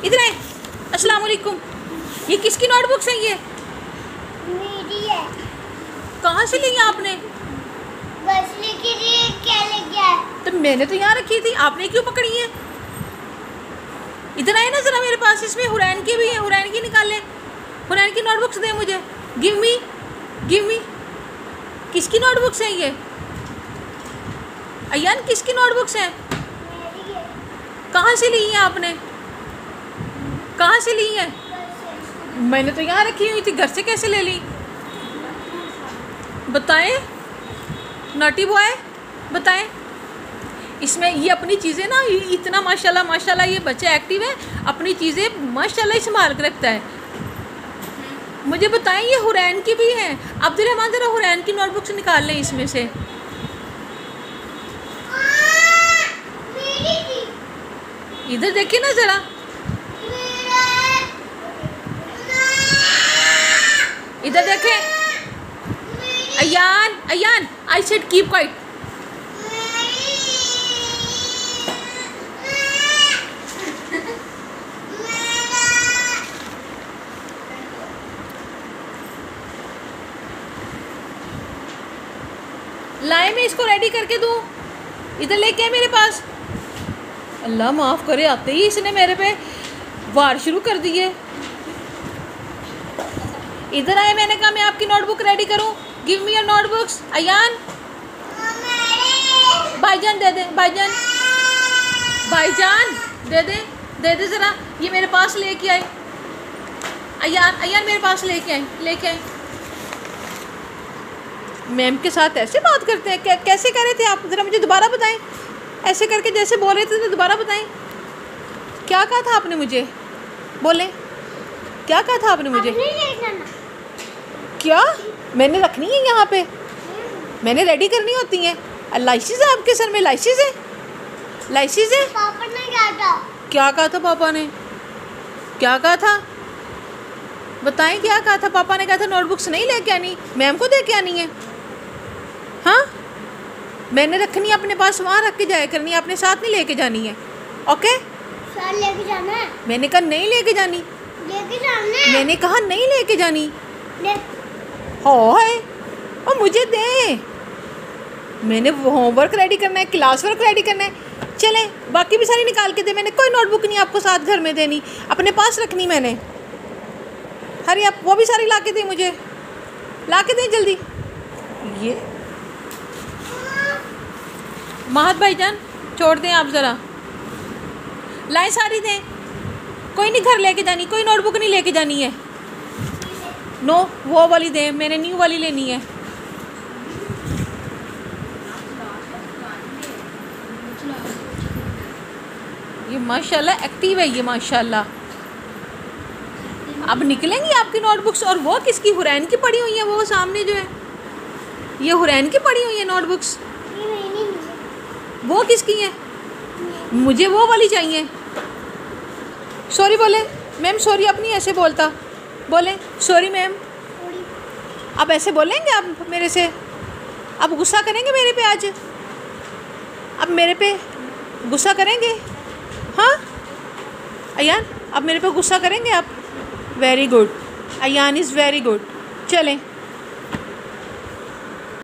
इधर आए। अस्सलाम वालेकुम। ये किसकी नोटबुक्स है? ये मेरी है। कहाँ से ली है आपने? बस लेके लिए क्या लग गया? तो मैंने तो यहाँ रखी थी, आपने क्यों पकड़ी है? इधर आए ना ज़रा मेरे पास। इसमें हुरैन की भी है, हुरैन की निकाल ले। हुरैन की नोटबुक्स दे मुझे। Give me, give me. किसकी नोटबुक्स हैं ये? अयान किसकी नोटबुक्स हैं? मेरी है। कहाँ से ली है आपने? कहाँ से ली है? बस मैंने तो यहाँ रखी हुई थी, घर से कैसे ले ली? बताएं नॉटी बॉय, बताएं। इसमें ये अपनी चीज़ें ना इतना माशाल्लाह माशाल्लाह ये बच्चा एक्टिव है, अपनी चीज़ें माशाल्लाह संभाल के रखता है। मुझे बताएं ये हुरैन की भी है। अब्दुल रहमान ज़रा हुरैन की नोटबुक्स निकाल लें इसमें से। मेरी थी। इधर देखिए ना ज़रा। इधर देखें। Ayaan, Ayaan, I said keep quiet. लाए मैं इसको रेडी करके दूँ? इधर लेके आए मेरे पास। अल्लाह माफ़ करे, आते ही इसने मेरे पे वार शुरू कर दिए। इधर आए, मैंने कहा मैं आपकी नोटबुक रेडी करूं। Give me your notebooks. Ayaan, भाईजान दे दे, भाईजान, भाईजान दे दे ज़रा। ये मेरे पास लेके आए। अयान, अयान मेरे पास लेके आए, लेके आए। मैम के साथ ऐसे बात करते हैं? कैसे कर रहे थे आप? ज़रा मुझे दोबारा बताएं। ऐसे करके जैसे बोल रहे थे तो दोबारा बताएं। क्या कहा था आपने मुझे? बोलें, क्या कहा था आपने मुझे? क्या मैंने रखनी है यहाँ पे? मैंने रेडी करनी होती हैं? लाइसेंस है आपके सर में? लाइसेंस है? लाइसेंस है? पापा ने कहा था। क्या कहा था पापा ने? क्या कहा था? बताएं क्या कहा था? पापा ने कहा था नोटबुक्स नहीं लेके आनी, मैम को दे के आनी है। हाँ, मैंने रखनी है अपने पास, वहाँ रख के जाया करनी है, अपने साथ नहीं लेके जानी है। ओके? साथ लेके जाना है। मैंने कहा नहीं लेके जानी। लेके जाना है। मैंने कहा नहीं लेके जानी। ले। हो है और मुझे दे। मैंने होमवर्क रेडी करना है, क्लास वर्क रेडी करना है। चलें, बाकी भी सारी निकाल के दे। मैंने कोई नोटबुक नहीं आपको साथ घर में देनी, अपने पास रखनी मैंने। हरी आप वो भी सारी ला के दें मुझे, ला के दें जल्दी। ये महत भाईजान छोड़ दें आप ज़रा, लाए सारी दें। कोई नहीं घर लेके जानी, कोई नोटबुक नहीं लेके जानी है। नो, वो वाली दें, मैंने न्यू वाली लेनी है। ये माशाल्लाह एक्टिव है ये माशाल्लाह। अब निकलेंगी आपकी नोटबुक्स। और वो किसकी? हुरैन की पड़ी हुई है वो सामने जो है, ये हुरैन की पड़ी हुई है नोटबुक्स। वो किसकी है? मुझे वो वाली चाहिए। सॉरी बोले मैम, सॉरी अपनी ऐसे बोलता। बोले सॉरी मैम। अब ऐसे बोलेंगे आप मेरे से? अब गुस्सा करेंगे मेरे पे आज? अब मेरे पे गुस्सा करेंगे? हाँ अयान, अब मेरे पे गुस्सा करेंगे आप? Very good, Ayaan is very good. चलें।